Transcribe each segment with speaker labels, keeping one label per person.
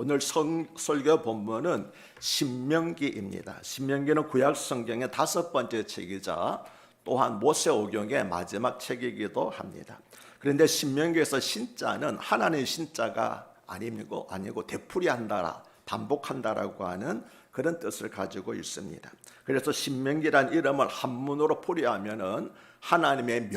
Speaker 1: 오늘 설교 본문은 신명기입니다. 신명기는 구약 성경의 5번째 책이자 또한 모세오경의 마지막 책이기도 합니다. 그런데 신명기에서 신자는 하나님의 신자가 아니고 되풀이한다, 반복한다라고 하는 그런 뜻을 가지고 있습니다. 그래서 신명기란 이름을 한문으로 풀이하면은 하나님의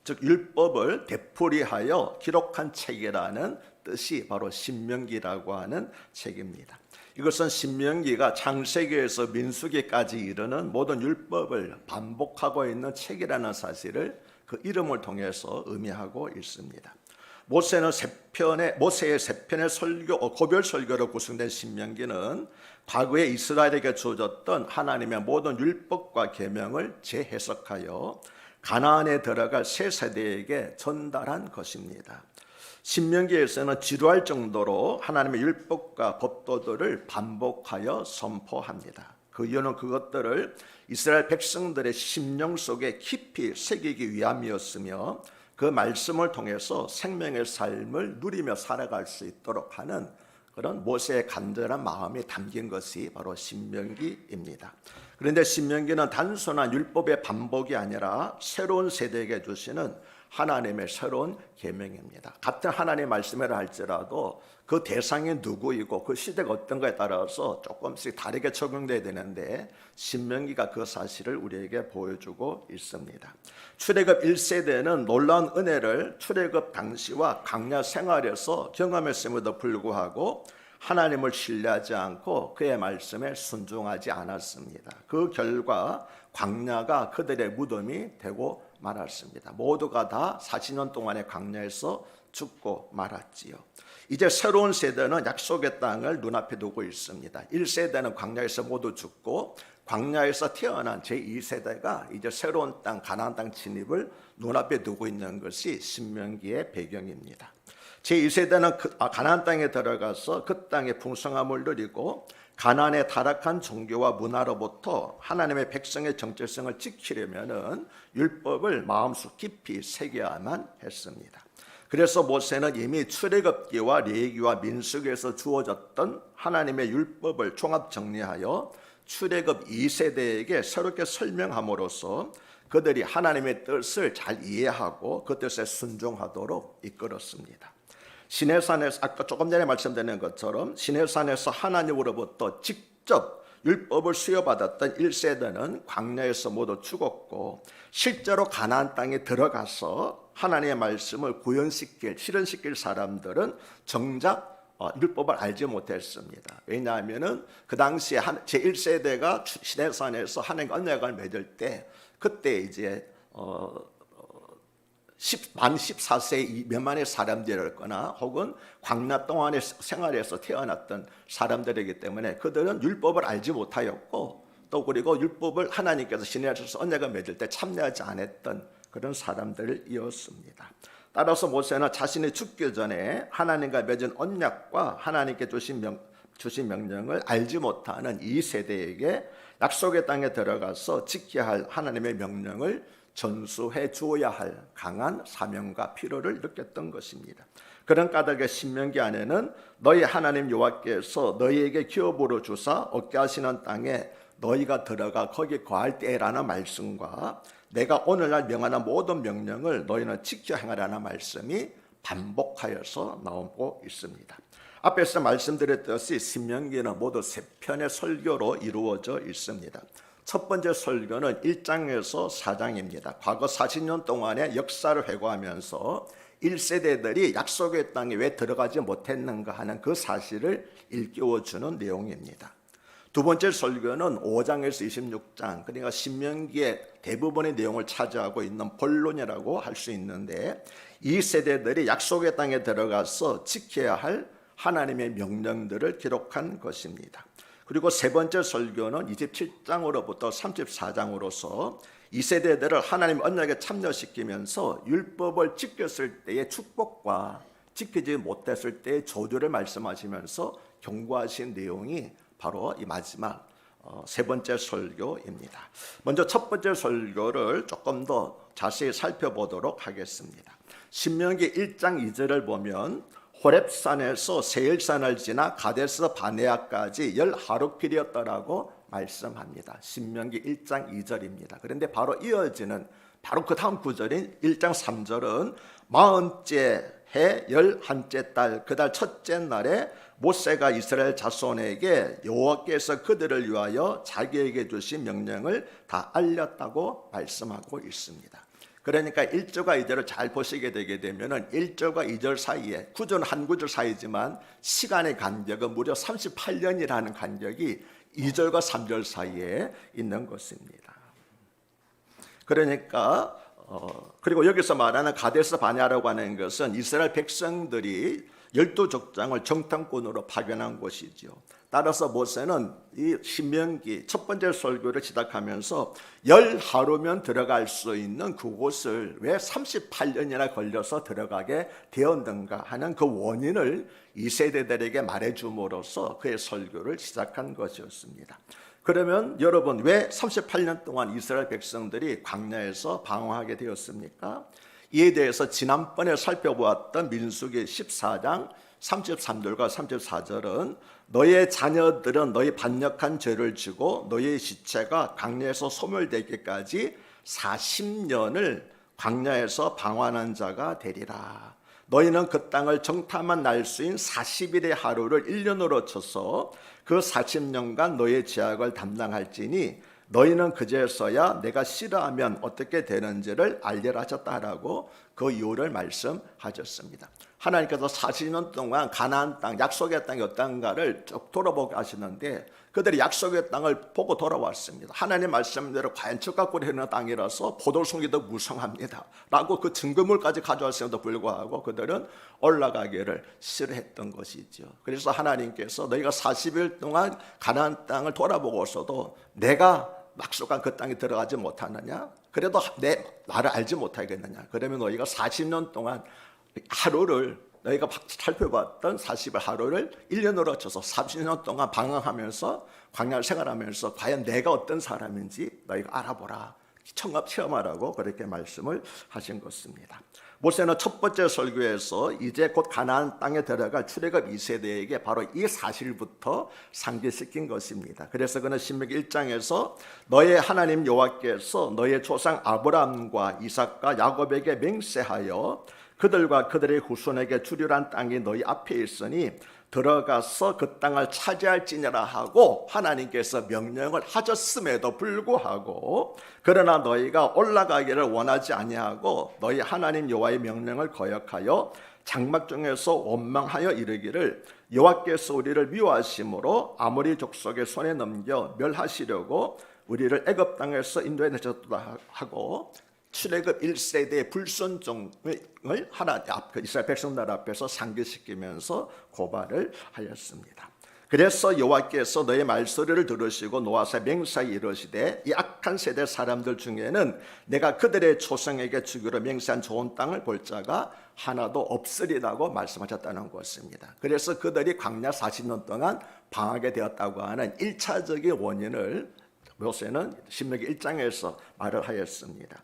Speaker 1: 즉 율법을 되풀이하여 기록한 책이라는 뜻이 바로 신명기라고 하는 책입니다. 이것은 신명기가 창세기에서 민수기까지 이르는 모든 율법을 반복하고 있는 책이라는 사실을 그 이름을 통해서 의미하고 있습니다. 모세의 세 편의 고별 설교로 구성된 신명기는 과거에 이스라엘에게 주어졌던 하나님의 모든 율법과 계명을 재해석하여 가나안에 들어갈 새 세대에게 전달한 것입니다. 신명기에서는 지루할 정도로 하나님의 율법과 법도들을 반복하여 선포합니다. 그 이유는 그것들을 이스라엘 백성들의 심령 속에 깊이 새기기 위함이었으며 그 말씀을 통해서 생명의 삶을 누리며 살아갈 수 있도록 하는 그런 모세의 간절한 마음이 담긴 것이 바로 신명기입니다. 그런데 신명기는 단순한 율법의 반복이 아니라 새로운 세대에게 주시는 하나님의 새로운 계명입니다. 같은 하나님의 말씀이라 할지라도 그 대상이 누구이고 그 시대가 어떤 거에 따라서 조금씩 다르게 적용돼야 되는데 신명기가 그 사실을 우리에게 보여주고 있습니다. 출애굽 1세대는 놀라운 은혜를 출애굽 당시와 광야 생활에서 경험했음에도 불구하고 하나님을 신뢰하지 않고 그의 말씀에 순종하지 않았습니다. 그 결과 광야가 그들의 무덤이 되고 말았습니다. 모두가 다 40년 동안의 광야에서 죽고 말았지요. 이제 새로운 세대는 약속의 땅을 눈앞에 두고 있습니다. 1세대는 광야에서 모두 죽고 광야에서 태어난 제2세대가 이제 새로운 땅 가나안 땅 진입을 눈앞에 두고 있는 것이 신명기의 배경입니다. 제2세대는 가나안 땅에 들어가서 그 땅의 풍성함을 누리고 가나안의 타락한 종교와 문화로부터 하나님의 백성의 정체성을 지키려면은 율법을 마음속 깊이 새겨야만 했습니다. 그래서 모세는 이미 출애굽기와 레위기와 민수기에서 주어졌던 하나님의 율법을 종합 정리하여 출애굽 2세대에게 새롭게 설명함으로써 그들이 하나님의 뜻을 잘 이해하고 그 뜻에 순종하도록 이끌었습니다. 시내산에서 아까 조금 전에 말씀드린 것처럼 시내산에서 하나님으로부터 직접 율법을 수여받았던 1세대는 광야에서 모두 죽었고 실제로 가나안 땅에 들어가서 하나님의 말씀을 실현시킬 사람들은 정작 율법을 알지 못했습니다. 왜냐하면 그 당시에 제1세대가 시내산에서 하나님과 언약을 맺을 때 그때 이제 만 14세 미만의 사람들이었거나 혹은 광야 동안의 생활에서 태어났던 사람들이기 때문에 그들은 율법을 알지 못하였고 또 그리고 율법을 하나님께서 시내에서 언약을 맺을 때 참여하지 않았던 그런 사람들이었습니다. 따라서 모세는 자신이 죽기 전에 하나님과 맺은 언약과 하나님께 주신 명령을 알지 못하는 이 세대에게 약속의 땅에 들어가서 지켜야 할 하나님의 명령을 전수해 주어야 할 강한 사명과 필요를 느꼈던 것입니다. 그런 까닭에 신명기 안에는 너희 하나님 여호와께서 너희에게 기업으로 주사 얻게 하시는 땅에 너희가 들어가 거기 거할 때라는 말씀과 내가 오늘날 명하는 모든 명령을 너희는 지켜 행하라는 말씀이 반복하여서 나오고 있습니다. 앞에서 말씀드렸듯이 신명기는 모두 3편의 설교로 이루어져 있습니다. 첫 번째 설교는 1장에서 4장입니다. 과거 40년 동안의 역사를 회고하면서 1세대들이 약속의 땅에 왜 들어가지 못했는가 하는 그 사실을 일깨워주는 내용입니다. 두 번째 설교는 5장에서 26장, 그러니까 신명기의 대부분의 내용을 차지하고 있는 본론이라고 할 수 있는데 이 세대들이 약속의 땅에 들어가서 지켜야 할 하나님의 명령들을 기록한 것입니다. 그리고 세 번째 설교는 27장으로부터 34장으로서 이 세대들을 하나님 언약에 참여시키면서 율법을 지켰을 때의 축복과 지키지 못했을 때의 저주를 말씀하시면서 경고하신 내용이 바로 이 마지막 세 번째 설교입니다. 먼저 첫 번째 설교를 조금 더 자세히 살펴보도록 하겠습니다. 신명기 1장 2절을 보면 호렙산에서 세일산을 지나 가데스 바네아까지 10하루길이었더라고 말씀합니다. 신명기 1장 2절입니다. 그런데 바로 이어지는 바로 그 다음 구절인 1장 3절은 40째 해 11째 달 그 달 첫째 날에 모세가 이스라엘 자손에게 여호와께서 그들을 위하여 자기에게 주신 명령을 다 알렸다고 말씀하고 있습니다. 그러니까 1절과 2절을 잘 보시게 되게 되면은 1절과 2절 사이에 구절은 한 구절 사이지만 시간의 간격은 무려 38년이라는 간격이 2절과 3절 사이에 있는 것입니다. 그러니까 그리고 여기서 말하는 가데스 바네아라고 하는 것은 이스라엘 백성들이 12족장을 정탐꾼으로 파견한 곳이죠. 따라서 모세는 이 신명기 첫 번째 설교를 시작하면서 10하루면 들어갈 수 있는 그곳을 왜 38년이나 걸려서 들어가게 되었는가 하는 그 원인을 이 세대들에게 말해줌으로써 그의 설교를 시작한 것이었습니다. 그러면 여러분 왜 38년 동안 이스라엘 백성들이 광야에서 방황하게 되었습니까? 이에 대해서 지난번에 살펴보았던 민수기 14장 33절과 34절은 너의 자녀들은 너희 반역한 죄를 지고 너의 시체가 광야에서 소멸되기까지 40년을 광야에서 방황한 자가 되리라. 너희는 그 땅을 정탐한 날수인 40일의 하루를 1년으로 쳐서 그 40년간 너의 죄악을 담당할지니 너희는 그제서야 내가 싫어하면 어떻게 되는지를 알리라 하셨다라고 그 이유를 말씀하셨습니다. 하나님께서 40년 동안 가나안 땅, 약속의 땅이 어떤가를 돌아보게 하시는데 그들이 약속의 땅을 보고 돌아왔습니다. 하나님 말씀대로 과연 적각골이 흐르는 땅이라서 포도송이도 무성합니다 라고 그 증거물까지 가져왔음에도 불구하고 그들은 올라가기를 싫어했던 것이죠. 그래서 하나님께서 너희가 40일 동안 가나안 땅을 돌아보고서도 내가 약속한 그 땅에 들어가지 못하느냐? 그래도 내 나를 알지 못하겠느냐? 그러면 너희가 40년 동안 하루를 너희가 살펴봤던 40일 하루를 1년으로 쳐서 30년 동안 방황하면서 광야를 생활하면서 과연 내가 어떤 사람인지 너희가 알아보라. 청합 체험하라고 그렇게 말씀을 하신 것입니다. 모세는 첫 번째 설교에서 이제 곧 가나안 땅에 들어갈 출애굽 2세대에게 바로 이 사실부터 상기시킨 것입니다. 그래서 그는 신명기 1장에서 너의 하나님 여호와께서 너의 조상 아브라함과 이삭과 야곱에게 맹세하여 그들과 그들의 후손에게 주리란 땅이 너희 앞에 있으니 들어가서 그 땅을 차지할지니라 하고 하나님께서 명령을 하셨음에도 불구하고 그러나 너희가 올라가기를 원하지 아니하고 너희 하나님 여호와의 명령을 거역하여 장막 중에서 원망하여 이르기를 여호와께서 우리를 미워하심으로 아모리 족속의 손에 넘겨 멸하시려고 우리를 애굽 땅에서 인도해 내셨다 하고 출애굽 1세대의 불순종을 이스라엘 백성들 앞에서 상기시키면서 고발을 하였습니다. 그래서 여호와께서 너의 말소리를 들으시고 노하사 맹세하여 이르시되 이 악한 세대 사람들 중에는 내가 그들의 조상에게 주기로 맹세한 좋은 땅을 볼 자가 하나도 없으리라고 말씀하셨다는 것입니다. 그래서 그들이 광야 40년 동안 방하게 되었다고 하는 1차적인 원인을 모세는 신명기 1장에서 말을 하였습니다.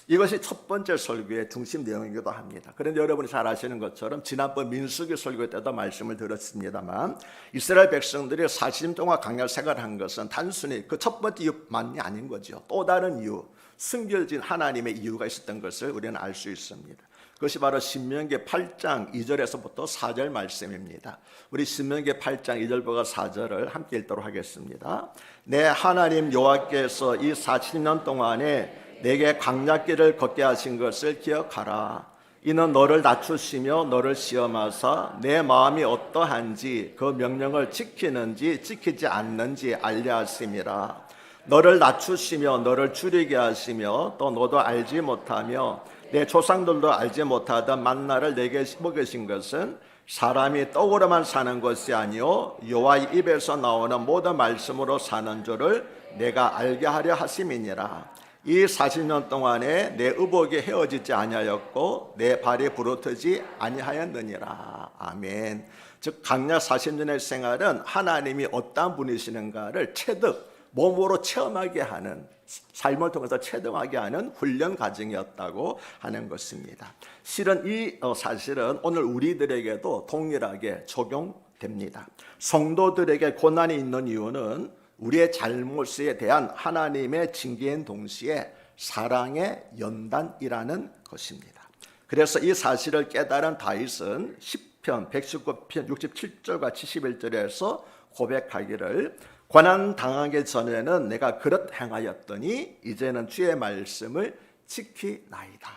Speaker 1: 이것이 첫 번째 설교의 중심 내용이기도 합니다. 그런데 여러분이 잘 아시는 것처럼 지난번 민수기 설교 때도 말씀을 드렸습니다만 이스라엘 백성들이 40년 동안 광야 생활한 것은 단순히 그 첫 번째 이유만이 아닌 거죠. 또 다른 이유, 숨겨진 하나님의 이유가 있었던 것을 우리는 알 수 있습니다. 그것이 바로 신명기 8장 2절에서부터 4절 말씀입니다. 우리 신명기 8장 2절부터 4절을 함께 읽도록 하겠습니다. 내 하나님 여호와께서 이 40년 동안에 내게 광야길을 걷게 하신 것을 기억하라. 이는 너를 낮추시며 너를 시험하사 내 마음이 어떠한지 그 명령을 지키는지 지키지 않는지 알려 하심이라. 너를 낮추시며 너를 줄이게 하시며 또 너도 알지 못하며 내 조상들도 알지 못하던 만나를 내게 먹이신 것은 사람이 떡으로만 사는 것이 아니요 여호와의 입에서 나오는 모든 말씀으로 사는 줄을 내가 알게 하려 하심이니라. 이 40년 동안에 내 의복이 헤어지지 아니하였고 내 발이 부르트지 아니하였느니라. 아멘. 즉 광야 40년의 생활은 하나님이 어떠한 분이시는가를 체득 몸으로 체험하게 하는, 삶을 통해서 체득하게 하는 훈련 과정이었다고 하는 것입니다. 실은 이 사실은 오늘 우리들에게도 동일하게 적용됩니다. 성도들에게 고난이 있는 이유는 우리의 잘못에 대한 하나님의 징계인 동시에 사랑의 연단이라는 것입니다. 그래서 이 사실을 깨달은 다윗은 시편 119편 67절과 71절에서 고백하기를 고난 당하기 전에는 내가 그릇 행하였더니 이제는 주의 말씀을 지키나이다.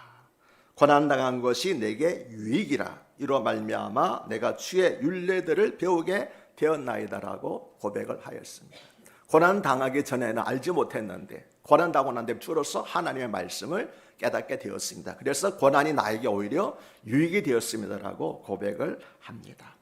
Speaker 1: 고난 당한 것이 내게 유익이라. 이로 말미암아 내가 주의 율례들을 배우게 되었나이다라고 고백을 하였습니다. 고난 당하기 전에는 알지 못했는데 고난 당하고 난 뒤에 주로서 하나님의 말씀을 깨닫게 되었습니다. 그래서 고난이 나에게 오히려 유익이 되었습니다라고 고백을 합니다.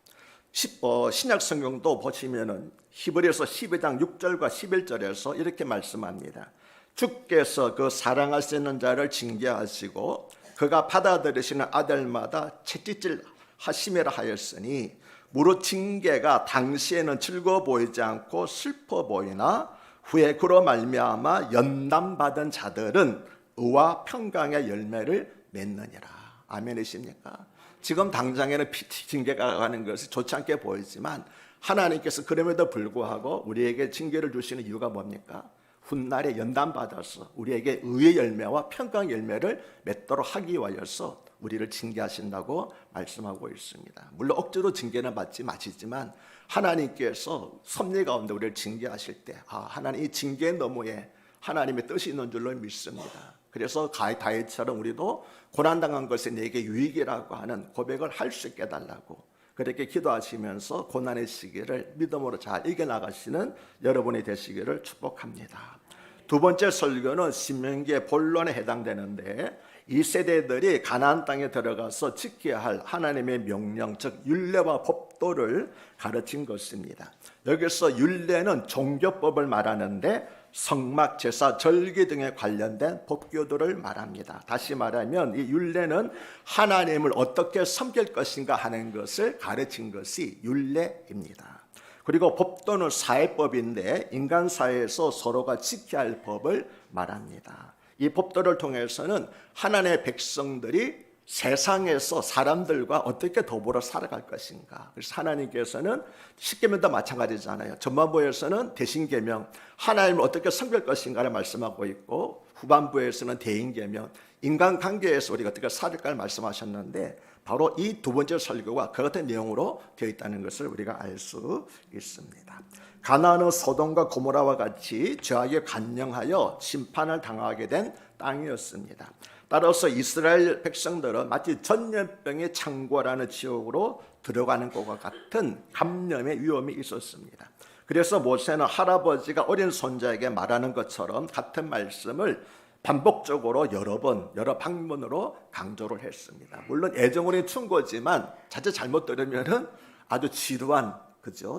Speaker 1: 신약 성경도 보시면은 히브리서 12장 6절과 11절에서 이렇게 말씀합니다. 주께서 그 사랑하시는 자를 징계하시고 그가 받아들이시는 아들마다 채찍질 하심이라 하였으니 무릇 징계가 당시에는 즐거워 보이지 않고 슬퍼 보이나 후에 그로 말미암아 연단받은 자들은 의와 평강의 열매를 맺느니라. 아멘이십니까? 지금 당장에는 징계가 가는 것이 좋지 않게 보이지만 하나님께서 그럼에도 불구하고 우리에게 징계를 주시는 이유가 뭡니까? 훗날에 연단받아서 우리에게 의의 열매와 평강 열매를 맺도록 하기 위하여서 우리를 징계하신다고 말씀하고 있습니다. 물론 억지로 징계는 받지 마시지만 하나님께서 섭리 가운데 우리를 징계하실 때 하나님 이 징계의 너머에 하나님의 뜻이 있는 줄로 믿습니다. 그래서 다윗처럼 우리도 고난당한 것이 내게 유익이라고 하는 고백을 할 수 있게 해달라고 그렇게 기도하시면서 고난의 시기를 믿음으로 잘 이겨나가시는 여러분이 되시기를 축복합니다. 두 번째 설교는 신명기의 본론에 해당되는데 이 세대들이 가나안 땅에 들어가서 지켜야 할 하나님의 명령, 즉 율례와 법도를 가르친 것입니다. 여기서 율례는 종교법을 말하는데 성막, 제사, 절기 등에 관련된 법규들을 말합니다. 다시 말하면 이 율례는 하나님을 어떻게 섬길 것인가 하는 것을 가르친 것이 율례입니다. 그리고 법도는 사회법인데 인간 사회에서 서로가 지켜야 할 법을 말합니다. 이 법도를 통해서는 하나님의 백성들이 세상에서 사람들과 어떻게 더불어 살아갈 것인가. 그래서 하나님께서는 십계명도 마찬가지잖아요. 전반부에서는 대신계명, 하나님을 어떻게 섬길 것인가를 말씀하고 있고 후반부에서는 대인계명, 인간관계에서 우리가 어떻게 살을까를 말씀하셨는데 바로 이 두 번째 설교가 그 같은 내용으로 되어 있다는 것을 우리가 알 수 있습니다. 가나안은 소돔과 고모라와 같이 죄악에 관영하여 심판을 당하게 된 땅이었습니다. 따라서 이스라엘 백성들은 마치 전염병의 창고라는 지옥으로 들어가는 것과 같은 감염의 위험이 있었습니다. 그래서 모세는 할아버지가 어린 손자에게 말하는 것처럼 같은 말씀을 반복적으로 여러 방면으로 강조를 했습니다. 물론 애정으로 춘 거지만 자칫 잘못 들으면은 아주 지루한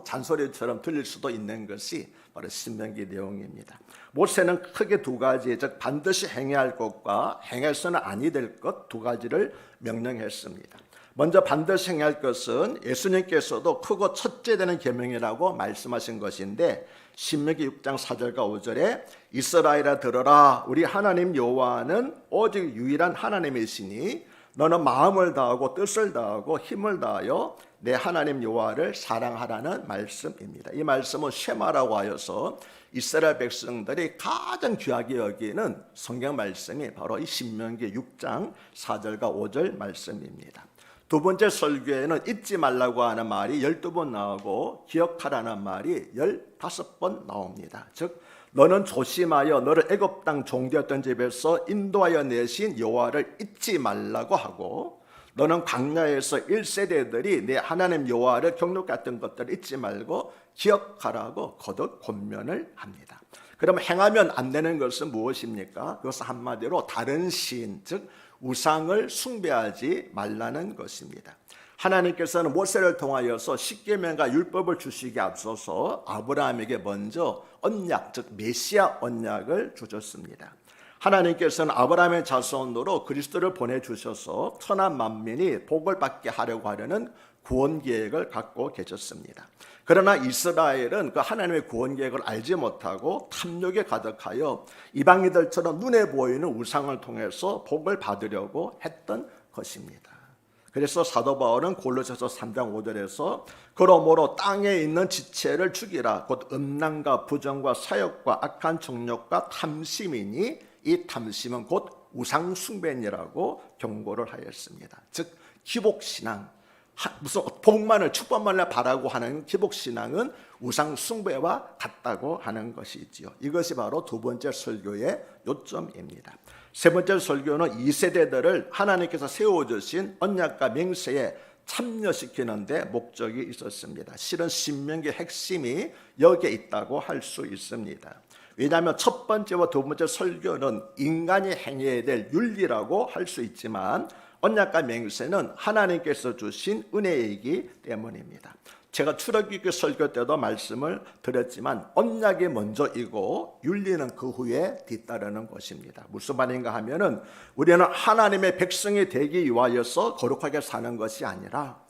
Speaker 1: 잔소리처럼 들릴 수도 있는 것이 바로 신명기 내용입니다. 모세는 크게 두 가지, 즉 반드시 행해야 할 것과 행해서는 아니 될 것 두 가지를 명령했습니다. 먼저 반드시 행해야 할 것은 예수님께서도 크고 첫째 되는 계명이라고 말씀하신 것인데 신명기 6장 4절과 5절에 이스라엘아 들어라, 우리 하나님 여호와는 오직 유일한 하나님이시니 너는 마음을 다하고 뜻을 다하고 힘을 다하여 내 하나님 여호와를 사랑하라는 말씀입니다. 이 말씀은 쉐마라고 하여서 이스라엘 백성들이 가장 귀하게 여기는 성경 말씀이 바로 이 신명기 6장 4절과 5절 말씀입니다. 두 번째 설교에는 잊지 말라고 하는 말이 12번 나오고 기억하라는 말이 15번 나옵니다. 즉 너는 조심하여 너를 애굽 땅 종되었던 집에서 인도하여 내신 여호와를 잊지 말라고 하고 너는 광야에서 1세대들이 내 하나님 여호와를 경록했던 것들을 잊지 말고 기억하라고 거듭 권면을 합니다. 그럼 행하면 안 되는 것은 무엇입니까? 그것은 한마디로 다른 신, 즉 우상을 숭배하지 말라는 것입니다. 하나님께서는 모세를 통하여서 십계명과 율법을 주시기에 앞서서 아브라함에게 먼저 언약, 즉 메시아 언약을 주셨습니다. 하나님께서는 아브라함의 자손으로 그리스도를 보내주셔서 천하 만민이 복을 받게 하려고 하려는 구원 계획을 갖고 계셨습니다. 그러나 이스라엘은 그 하나님의 구원 계획을 알지 못하고 탐욕에 가득하여 이방인들처럼 눈에 보이는 우상을 통해서 복을 받으려고 했던 것입니다. 그래서 사도 바울은 골로새서 3장 5절에서 그러므로 땅에 있는 지체를 죽이라 곧 음란과 부정과 사욕과 악한 정욕과 탐심이니 이 탐심은 곧 우상 숭배니라고 경고를 하였습니다. 즉 기복신앙, 무슨 복만을 축복만을 바라고 하는 기복신앙은 우상 숭배와 같다고 하는 것이지요. 이것이 바로 두 번째 설교의 요점입니다. 세 번째 설교는 2세대들을 하나님께서 세워주신 언약과 맹세에 참여시키는 데 목적이 있었습니다. 실은 신명기의 핵심이 여기에 있다고 할 수 있습니다. 왜냐하면 첫 번째와 두 번째 설교는 인간이 행해야 될 윤리라고 할 수 있지만 언약과 맹세는 하나님께서 주신 은혜이기 때문입니다. 제가 출애굽기 설교 때도 말씀을 드렸지만 언약이 먼저이고 윤리는 그 후에 뒤따르는 것입니다. 무슨 말인가 하면은 우리는 하나님의 백성이 되기 위하여서 거룩하게 사는 것이 아니라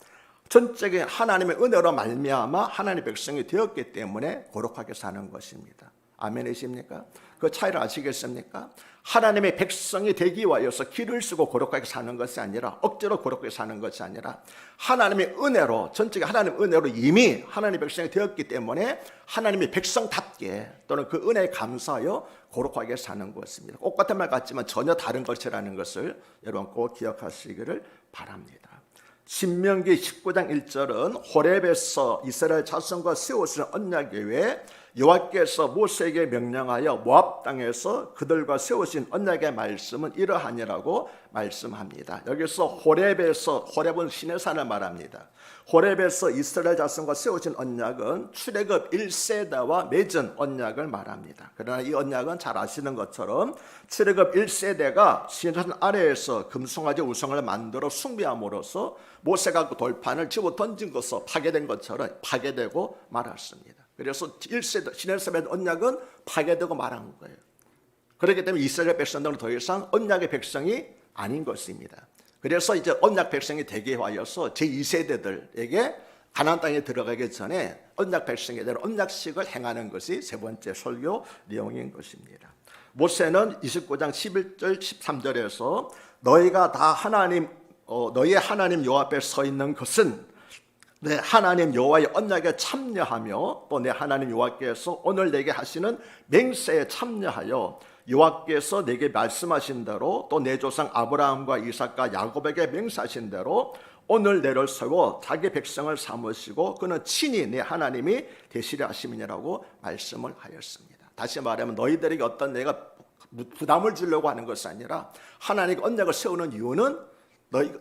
Speaker 1: 전적인 하나님의 은혜로 말미암아 하나님의 백성이 되었기 때문에 거룩하게 사는 것입니다. 아멘이십니까? 그 차이를 아시겠습니까? 하나님의 백성이 되기 위하여서 길을 쓰고 거룩하게 사는 것이 아니라 억지로 거룩하게 사는 것이 아니라 하나님의 은혜로 전적인 하나님의 은혜로 이미 하나님의 백성이 되었기 때문에 하나님의 백성답게 또는 그 은혜에 감사하여 거룩하게 사는 것입니다. 똑같은 말 같지만 전혀 다른 것이라는 것을 여러분 꼭 기억하시기를 바랍니다. 신명기 19장 1절은 호렙에서 이스라엘 자손과 세우신 언약 외에 여호와께서 모세에게 명령하여 모압 땅에서 그들과 세우신 언약의 말씀은 이러하니라고 말씀합니다. 여기서 호렙은 신의 산을 말합니다. 호렙에서 이스라엘 자손과 세우신 언약은 출애굽 1세대와 맺은 언약을 말합니다. 그러나 이 언약은 잘 아시는 것처럼 출애굽 1세대가 신의 산 아래에서 금송아지 우상을 만들어 숭배함으로써 모세가 그 돌판을 집어 던진 것으로 파괴된 것처럼 파괴되고 말았습니다. 그래서 1세대 시내산의 언약은 파괴되고 말한 거예요. 그렇기 때문에 이스라엘 백성들은 더 이상 언약의 백성이 아닌 것입니다. 그래서 이제 언약 백성이 되게 하여서 제2세대들에게 가나안 땅에 들어가기 전에 언약 백성에 대한 언약식을 행하는 것이 세 번째 설교 내용인 것입니다. 모세는 29장 11절 13절에서 너희가 다 너희의 하나님 여호와 앞에 서 있는 것은 내 하나님 여호와의 언약에 참여하며 또 내 하나님 여호와께서 오늘 내게 하시는 맹세에 참여하여 여호와께서 내게 말씀하신 대로 또 내 조상 아브라함과 이삭과 야곱에게 맹세하신 대로 오늘 내를 세워 자기 백성을 삼으시고 그는 친히 내 하나님이 되시려 하심이니라고 말씀을 하였습니다. 다시 말하면 너희들에게 어떤 내가 부담을 주려고 하는 것이 아니라 하나님의 언약을 세우는 이유는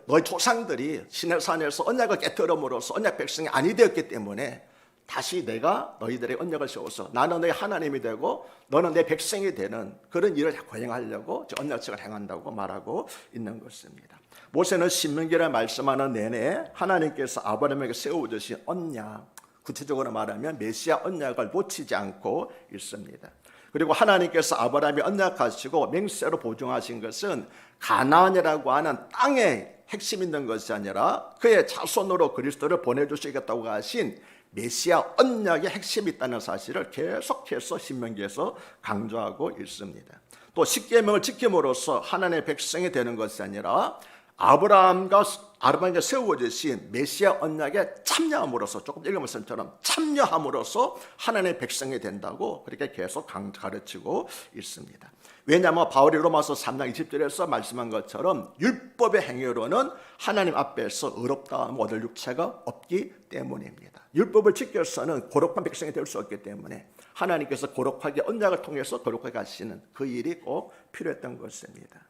Speaker 1: 너희 조상들이 시내산에서 언약을 깨뜨림으로써 언약 백성이 아니 되었기 때문에 다시 내가 너희들의 언약을 세워서 나는 너희 하나님이 되고 너는 내 백성이 되는 그런 일을 거행하려고 언약식을 행한다고 말하고 있는 것입니다. 모세는 신명기를 말씀하는 내내 하나님께서 아브라함에게 세워주신 언약, 구체적으로 말하면 메시아 언약을 놓치지 않고 있습니다. 그리고 하나님께서 아브라함이 언약하시고 맹세로 보증하신 것은 가나안이라고 하는 땅에 핵심 있는 것이 아니라 그의 자손으로 그리스도를 보내주시겠다고 하신 메시아 언약의 핵심이 있다는 사실을 계속해서 신명기에서 강조하고 있습니다. 또 십계명을 지킴으로써 하나님의 백성이 되는 것이 아니라 아브라함에게 세워주신 메시아 언약에 참여함으로써 조금 읽으면서처럼 참여함으로써 하나님의 백성이 된다고 그렇게 계속 가르치고 있습니다. 왜냐하면 바울이 로마서 3장 20절에서 말씀한 것처럼 율법의 행위로는 하나님 앞에서 의롭다함을 얻을 육체가 없기 때문입니다. 율법을 지켜서는 거룩한 백성이 될 수 없기 때문에 하나님께서 거룩하게 언약을 통해서 거룩하게 하시는 그 일이 꼭 필요했던 것입니다.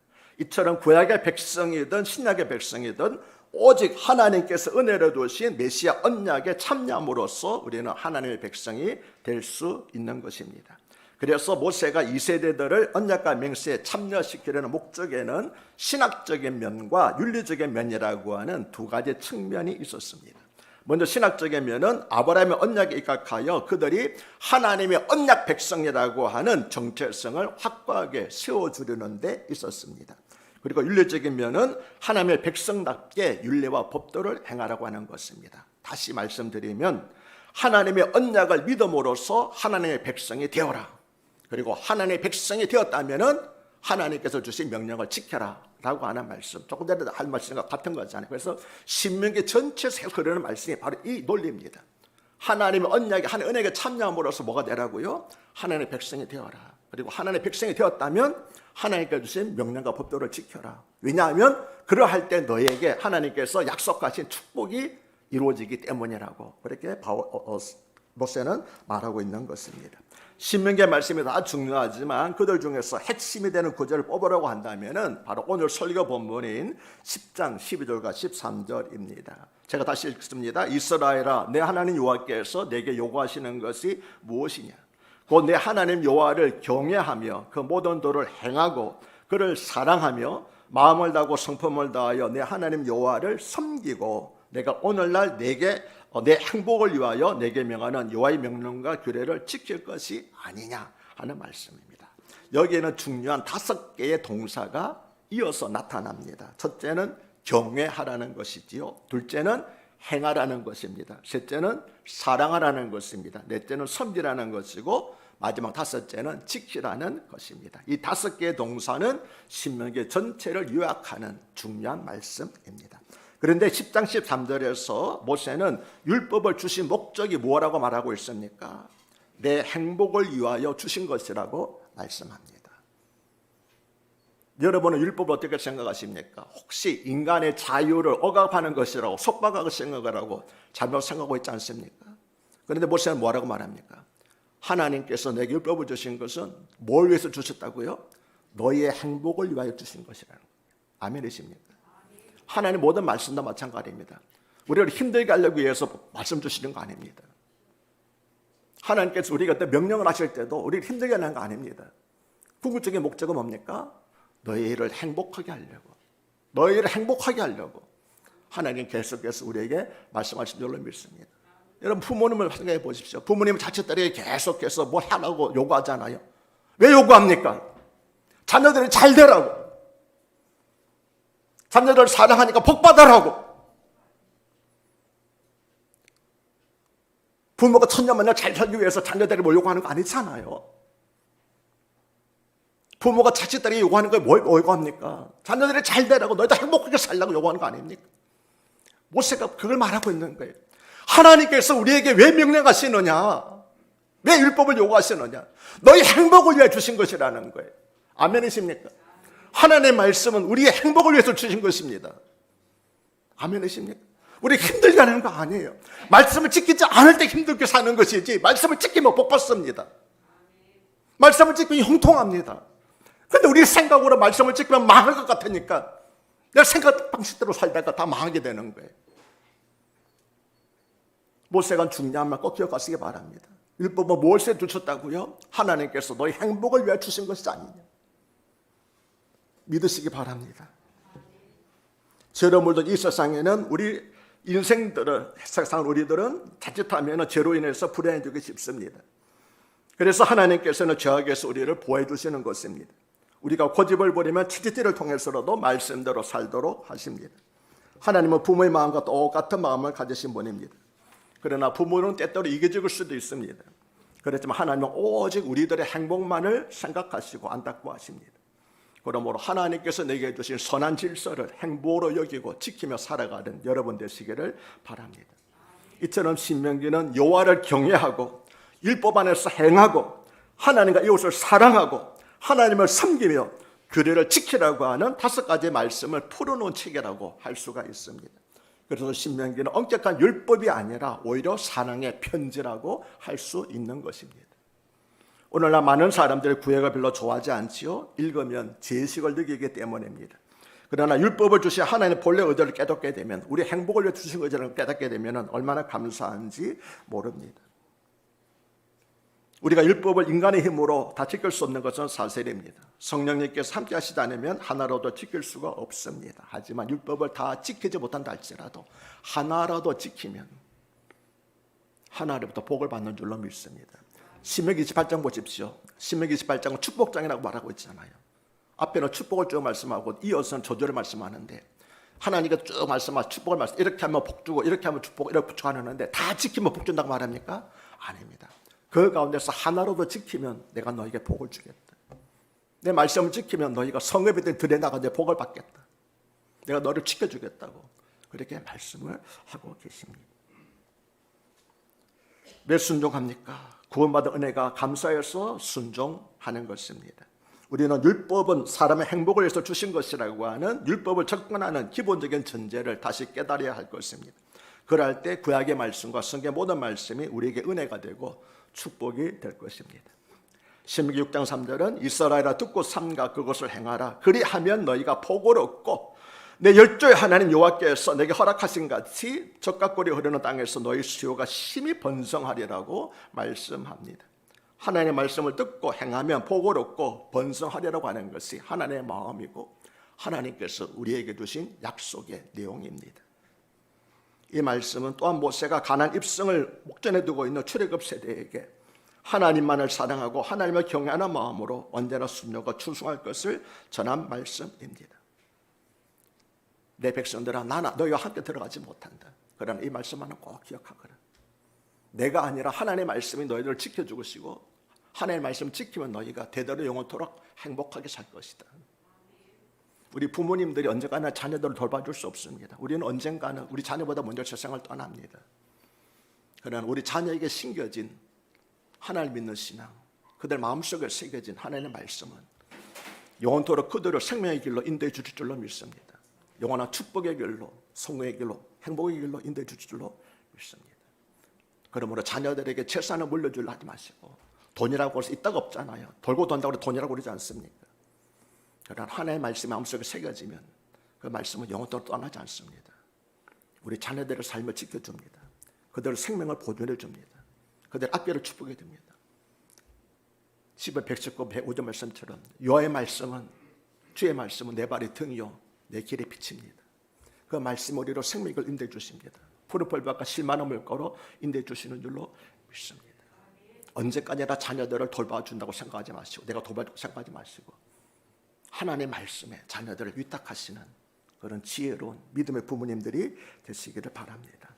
Speaker 1: 이처럼 구약의 백성이든 신약의 백성이든 오직 하나님께서 은혜로 주신 메시아 언약에 참여함으로써 우리는 하나님의 백성이 될 수 있는 것입니다. 그래서 모세가 2세대들을 언약과 맹세에 참여시키려는 목적에는 신학적인 면과 윤리적인 면이라고 하는 두 가지 측면이 있었습니다. 먼저 신학적인 면은 아브라함의 언약에 입각하여 그들이 하나님의 언약 백성이라고 하는 정체성을 확고하게 세워주려는 데 있었습니다. 그리고 윤리적인 면은 하나님의 백성답게 윤례와 법도를 행하라고 하는 것입니다. 다시 말씀드리면 하나님의 언약을 믿음으로써 하나님의 백성이 되어라. 그리고 하나님의 백성이 되었다면은 하나님께서 주신 명령을 지켜라 라고 하는 말씀, 조금 전에 할 말씀과 같은 거잖아요. 그래서 신명기 전체에서 흐르는 말씀이 바로 이 논리입니다. 하나님의 언약에, 하나님의 은혜에 참여함으로써 뭐가 되라고요? 하나님의 백성이 되어라. 그리고 하나님의 백성이 되었다면 하나님께서 주신 명령과 법도를 지켜라. 왜냐하면 그러할 때 너에게 하나님께서 약속하신 축복이 이루어지기 때문이라고 그렇게 모세는 말하고 있는 것입니다. 신명기의 말씀이 다 중요하지만 그들 중에서 핵심이 되는 구절을 뽑으라고 한다면 바로 오늘 설교 본문인 10장 12절과 13절입니다. 제가 다시 읽습니다. 이스라엘아, 내 하나님 여호와께서 내게 요구하시는 것이 무엇이냐? 곧 내 하나님 여호와를 경외하며 그 모든 도를 행하고 그를 사랑하며 마음을 다하고 성품을 다하여 내 하나님 여호와를 섬기고 내가 오늘날 내게 내 행복을 위하여 내게 명하는 여호와의 명령과 규례를 지킬 것이 아니냐 하는 말씀입니다. 여기에는 중요한 5개의 동사가 이어서 나타납니다. 첫째는 경외하라는 것이지요. 둘째는 행하라는 것입니다. 셋째는 사랑하라는 것입니다. 넷째는 섬기라는 것이고 마지막 5째는 지키라는 것입니다. 이 5개의 동사는 신명기 전체를 요약하는 중요한 말씀입니다. 그런데 10장 13절에서 모세는 율법을 주신 목적이 뭐라고 말하고 있습니까? 내 행복을 위하여 주신 것이라고 말씀합니다. 여러분은 율법을 어떻게 생각하십니까? 혹시 인간의 자유를 억압하는 것이라고 속박하고 생각하라고 잘못 생각하고 있지 않습니까? 그런데 모세는 뭐라고 말합니까? 하나님께서 내게 율법을 주신 것은 뭘 위해서 주셨다고요? 너희의 행복을 위하여 주신 것이라는 거예요. 아멘이십니까? 하나님 모든 말씀 다 마찬가지입니다. 우리를 힘들게 하려고 위해서 말씀 주시는 거 아닙니다. 하나님께서 우리가 명령을 하실 때도 우리를 힘들게 하는 거 아닙니다. 궁극적인 목적은 뭡니까? 너희를 행복하게 하려고, 너희를 행복하게 하려고 하나님 계속해서 우리에게 말씀하신 줄로 믿습니다. 여러분 부모님을 생각해 보십시오. 부모님은 자식들에게 계속해서 뭘 하라고 요구하잖아요. 왜 요구합니까? 자녀들이 잘 되라고, 자녀들을 사랑하니까 복 받으라고. 부모가 천년만년 잘 살기 위해서 자녀들을 뭘 요구하는 거 아니잖아요. 부모가 자식들에게 요구하는 걸 뭘 요구합니까? 자녀들이 잘 되라고, 너희도 행복하게 살라고 요구하는 거 아닙니까? 모세가 그걸 말하고 있는 거예요. 하나님께서 우리에게 왜 명령하시느냐? 왜 율법을 요구하시느냐? 너희 행복을 위해 주신 것이라는 거예요. 아멘이십니까? 하나님의 말씀은 우리의 행복을 위해서 주신 것입니다. 아멘이십니까? 우리 힘들게 하는 거 아니에요. 말씀을 지키지 않을 때 힘들게 사는 것이지 말씀을 지키면 복 받습니다. 말씀을 지키면 형통합니다. 그런데 우리 생각으로 말씀을 지키면 망할 것 같으니까 내 생각 방식대로 살다가 다 망하게 되는 거예요. 모세가 중요한 말 꼭 기억하시기 바랍니다. 율법은 무엇에 주셨다고요? 하나님께서 너희 행복을 위해 주신 것이 아니냐. 믿으시기 바랍니다. 여러분도 이 세상에는 우리 인생들은, 세상 우리들은 자칫하면 죄로 인해서 불행해지기 쉽습니다. 그래서 하나님께서는 죄악에서 우리를 보호해 주시는 것입니다. 우리가 고집을 부리면 치지띠를 통해서라도 말씀대로 살도록 하십니다. 하나님은 부모의 마음과 똑같은 마음을 가지신 분입니다. 그러나 부모는 때때로 이기적일 수도 있습니다. 그렇지만 하나님은 오직 우리들의 행복만을 생각하시고 안타까워하십니다. 그러므로 하나님께서 내게 주신 선한 질서를 행복으로 여기고 지키며 살아가는 여러분 되시기를 바랍니다. 이처럼 신명기는 여호와를 경외하고 율법 안에서 행하고 하나님과 이웃을 사랑하고 하나님을 섬기며 규례를 지키라고 하는 5가지 말씀을 풀어놓은 책이라고 할 수가 있습니다. 그래서 신명기는 엄격한 율법이 아니라 오히려 사랑의 편지라고 할 수 있는 것입니다. 오늘날 많은 사람들이 구약을 별로 좋아하지 않지요. 읽으면 죄의식을 느끼기 때문입니다. 그러나 율법을 주신 하나님의 본래 의도를 깨닫게 되면, 우리 행복을 위해 주신 의도를 깨닫게 되면 얼마나 감사한지 모릅니다. 우리가 율법을 인간의 힘으로 다 지킬 수 없는 것은 사실입니다. 성령님께서 함께 하시지 않으면 하나라도 지킬 수가 없습니다. 하지만 율법을 다 지키지 못한다 할지라도 하나라도 지키면 하나로부터 복을 받는 줄로 믿습니다. 신명기 28장 보십시오. 신명기 28장은 축복장이라고 말하고 있잖아요. 앞에는 축복을 쭉 말씀하고 이어서는 저주를 말씀하는데 하나님께서 쭉 말씀하시고 축복을 말씀 이렇게 하면 복 주고 이렇게 하면 축복 이렇게 축하하는데 다 지키면 복 준다고 말합니까? 아닙니다. 그 가운데서 하나로도 지키면 내가 너에게 복을 주겠다. 내 말씀을 지키면 너희가 성읍이든 들에 나가 내 복을 받겠다. 내가 너를 지켜주겠다고 그렇게 말씀을 하고 계십니다. 왜 순종합니까? 구원받은 은혜가 감사해서 순종하는 것입니다. 우리는 율법은 사람의 행복을 위해서 주신 것이라고 하는 율법을 접근하는 기본적인 전제를 다시 깨달아야 할 것입니다. 그럴 때 구약의 말씀과 성경의 모든 말씀이 우리에게 은혜가 되고 축복이 될 것입니다. 신명기 6장 3절은 이스라엘아 듣고 삼가 그것을 행하라. 그리하면 너희가 복을 얻고 내 열조의 하나님 여호와께서 내게 허락하신 같이 적각골이 흐르는 땅에서 너희 수요가 심히 번성하리라고 말씀합니다. 하나님의 말씀을 듣고 행하면 복을 얻고 번성하리라고 하는 것이 하나님의 마음이고 하나님께서 우리에게 주신 약속의 내용입니다. 이 말씀은 또한 모세가 가나안 입성을 목전에 두고 있는 출애굽 세대에게 하나님만을 사랑하고 하나님을 경외하는 마음으로 언제나 순종과 충성할 것을 전한 말씀입니다. 내 백성들아 나나 너희와 함께 들어가지 못한다. 그러나 이 말씀만은 꼭 기억하거라. 내가 아니라 하나님의 말씀이 너희들을 지켜주시고 하나님의 말씀을 지키면 너희가 대대로 영원토록 행복하게 살 것이다. 우리 부모님들이 언젠가나 자녀들을 돌봐줄 수 없습니다. 우리는 언젠가는 우리 자녀보다 먼저 세상을 떠납니다. 그러나 우리 자녀에게 심겨진 하나님 믿는 신앙, 그들 마음속에 새겨진 하나님의 말씀은 영원토록 그들을 생명의 길로 인도해 주실 줄로 믿습니다. 영원한 축복의 길로, 성공의 길로, 행복의 길로 인도해 주실 줄로 믿습니다. 그러므로 자녀들에게 재산을 물려주려 하지 마시고 돈이라고 해서 있다가 없잖아요. 돌고 돈다고 돈이라고 그러지 않습니까? 그러나 하나님의 말씀이 마음속에 새겨지면 그 말씀은 영원토록 떠나지 않습니다. 우리 자녀들의 삶을 지켜줍니다. 그들의 생명을 보존해 줍니다. 그들 앞길을 축복해 줍니다. 시편 119, 105절 말씀처럼 여호와의 말씀은 주의 말씀은 내 발의 등이요 내 길의 빛입니다. 그 말씀 우리로 생명을 인도해 주십니다. 푸른 풀밭과 실만한 물가로 인도해 주시는 줄로 믿습니다. 언제까지나 자녀들을 돌봐준다고 생각하지 마시고 내가 돌봐주고 생각하지 마시고 하나님의 말씀에 자녀들을 위탁하시는 그런 지혜로운 믿음의 부모님들이 되시기를 바랍니다.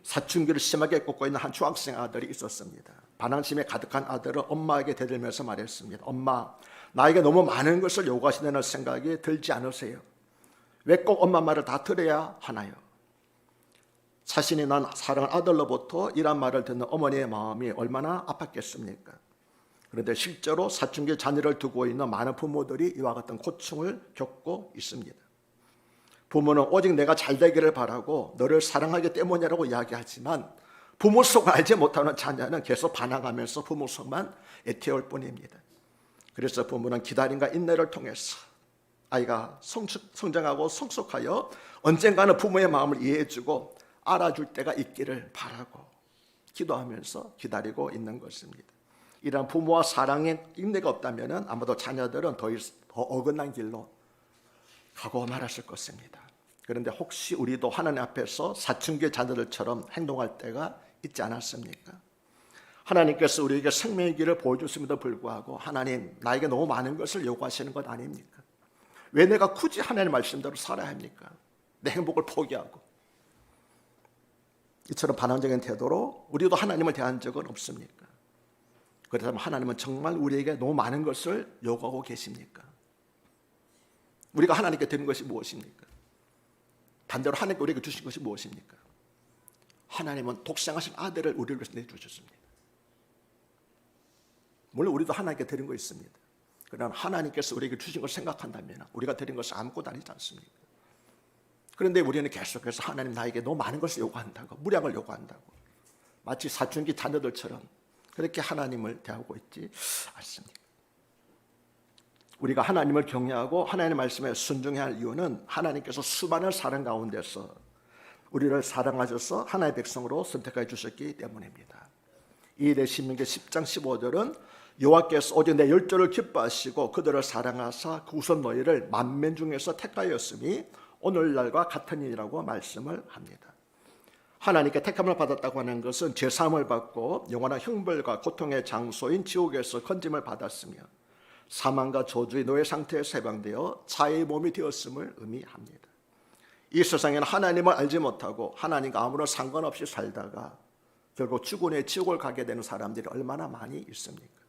Speaker 1: 사춘기를 심하게 꽂고 있는 한 중학생 아들이 있었습니다. 반항심에 가득한 아들은 엄마에게 대들면서 말했습니다. 엄마, 나에게 너무 많은 것을 요구하신다는 생각이 들지 않으세요? 왜 꼭 엄마 말을 다 들어야 하나요? 자신이 난 사랑하는 아들로부터 이런 말을 듣는 어머니의 마음이 얼마나 아팠겠습니까? 그런데 실제로 사춘기 자녀를 두고 있는 많은 부모들이 이와 같은 고충을 겪고 있습니다. 부모는 오직 내가 잘 되기를 바라고 너를 사랑하기 때문이라고 이야기하지만 부모 속을 알지 못하는 자녀는 계속 반항하면서 부모 속만 애태울 뿐입니다. 그래서 부모는 기다림과 인내를 통해서 아이가 성장하고 성숙하여 언젠가는 부모의 마음을 이해해주고 알아줄 때가 있기를 바라고 기도하면서 기다리고 있는 것입니다. 이런 부모와 사랑의 인내가 없다면 아마도 자녀들은 더 어긋난 길로 가고 말았을 것입니다. 그런데 혹시 우리도 하나님 앞에서 사춘기 자녀들처럼 행동할 때가 있지 않았습니까? 하나님께서 우리에게 생명의 길을 보여줬음에도 불구하고 하나님 나에게 너무 많은 것을 요구하시는 것 아닙니까? 왜 내가 굳이 하나님의 말씀대로 살아야 합니까? 내 행복을 포기하고 이처럼 반항적인 태도로 우리도 하나님을 대한 적은 없습니까? 그렇다면 하나님은 정말 우리에게 너무 많은 것을 요구하고 계십니까? 우리가 하나님께 드린 것이 무엇입니까? 반대로 하나님께 우리에게 주신 것이 무엇입니까? 하나님은 독생하신 아들을 우리를 위해서 내주셨습니다. 물론 우리도 하나님께 드린 거 있습니다. 그러나 하나님께서 우리에게 주신 것을 생각한다면 우리가 드린 것이 아무것도 아니지 않습니까? 그런데 우리는 계속해서 하나님 나에게 너무 많은 것을 요구한다고, 무량을 요구한다고 마치 사춘기 자녀들처럼 그렇게 하나님을 대하고 있지 않습니다. 우리가 하나님을 경외하고 하나님의 말씀에 순종해야 할 이유는 하나님께서 수많은 사랑 가운데서 우리를 사랑하셔서 하나님의 백성으로 선택해 주셨기 때문입니다. 이에 신명기 10장 15절은 여호와께서 오직 내 열조를 기뻐하시고 그들을 사랑하사 그 우선 너희를 만민 중에서 택하였으니 오늘날과 같은 일이라고 말씀을 합니다. 하나님께 택함을 받았다고 하는 것은 제사함을 받고 영원한 형벌과 고통의 장소인 지옥에서 건짐을 받았으며 사망과 저주의 노예 상태에서 해방되어 자의 몸이 되었음을 의미합니다. 이 세상에는 하나님을 알지 못하고 하나님과 아무런 상관없이 살다가 결국 죽은 지옥을 가게 되는 사람들이 얼마나 많이 있습니까?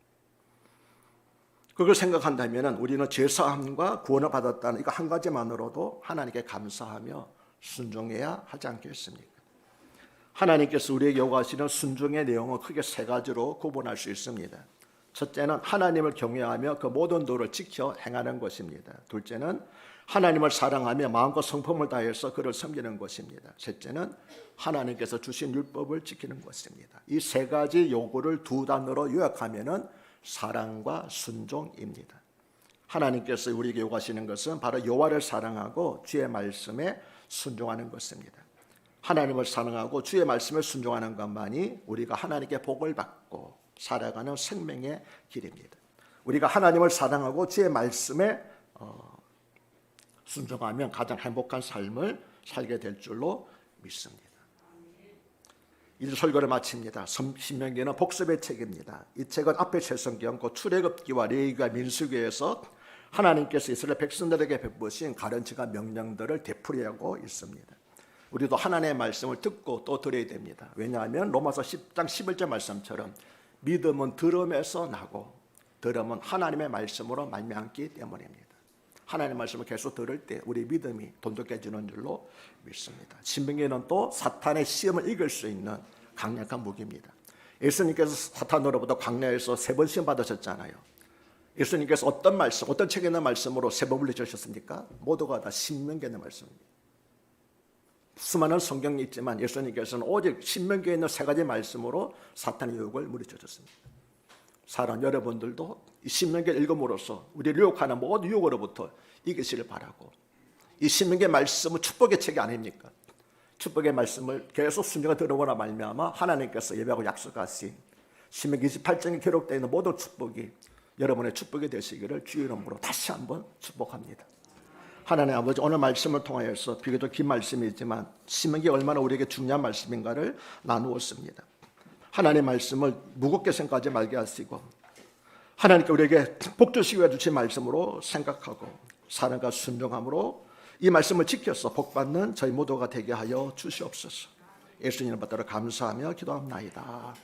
Speaker 1: 그걸 생각한다면 우리는 죄사함과 구원을 받았다는 이거 한 가지만으로도 하나님께 감사하며 순종해야 하지 않겠습니까? 하나님께서 우리에게 요구하시는 순종의 내용은 크게 세 가지로 구분할 수 있습니다. 첫째는 하나님을 경외하며 그 모든 도를 지켜 행하는 것입니다. 둘째는 하나님을 사랑하며 마음과 성품을 다해서 그를 섬기는 것입니다. 셋째는 하나님께서 주신 율법을 지키는 것입니다. 이 세 가지 요구를 두 단어로 요약하면은 사랑과 순종입니다. 하나님께서 우리에게 요구하시는 것은 바로 여호와를 사랑하고 주의 말씀에 순종하는 것입니다. 하나님을 사랑하고 주의 말씀에 순종하는 것만이 우리가 하나님께 복을 받고 살아가는 생명의 길입니다. 우리가 하나님을 사랑하고 주의 말씀에 순종하면 가장 행복한 삶을 살게 될 줄로 믿습니다. 이제 설교를 마칩니다. 신명기는 복습의 책입니다. 이 책은 앞에 최성경, 출애굽기와 레위기와 민수기에서 하나님께서 이스라엘 백성들에게 베푸신 가르침과 명령들을 되풀이하고 있습니다. 우리도 하나님의 말씀을 듣고 또 들어야 됩니다. 왜냐하면 로마서 10장 11절 말씀처럼 믿음은 들음에서 나고 들음은 하나님의 말씀으로 말미암기 때문입니다. 하나님의 말씀을 계속 들을 때 우리 믿음이 돈독해지는 줄로 믿습니다. 신명기는 또 사탄의 시험을 이길 수 있는 강력한 무기입니다. 예수님께서 사탄으로부터 광야에서 3번 시험 받으셨잖아요. 예수님께서 어떤 말씀, 어떤 책에 있는 말씀으로 3번 물리치셨습니까? 모두가 다 신명기에 있는 말씀입니다. 수많은 성경이 있지만 예수님께서는 오직 신명기에 있는 3가지 말씀으로 사탄의 유혹을 물리치셨습니다. 사랑 여러분들도 이 신명기를 읽음으로써 우리를 유혹하는 모든 유혹으로부터 이기시를 바라고, 이 신명기의 말씀은 축복의 책이 아닙니까? 축복의 말씀을 계속 순종해 들어보나 말미암아 하나님께서 예배하고 약속하신 신명기 28장에 기록되어 있는 모든 축복이 여러분의 축복이 되시기를 주의 이름으로 다시 한번 축복합니다. 하나님 아버지, 오늘 말씀을 통하여서 비교적 긴 말씀이지만 신명기가 얼마나 우리에게 중요한 말씀인가를 나누었습니다. 하나님의 말씀을 무겁게 생각하지 말게 하시고 하나님께 우리에게 복 주시기 위해 주신 말씀으로 생각하고 사랑과 순종함으로 이 말씀을 지켜서 복받는 저희 모두가 되게 하여 주시옵소서. 예수님을 받들어 감사하며 기도합나이다.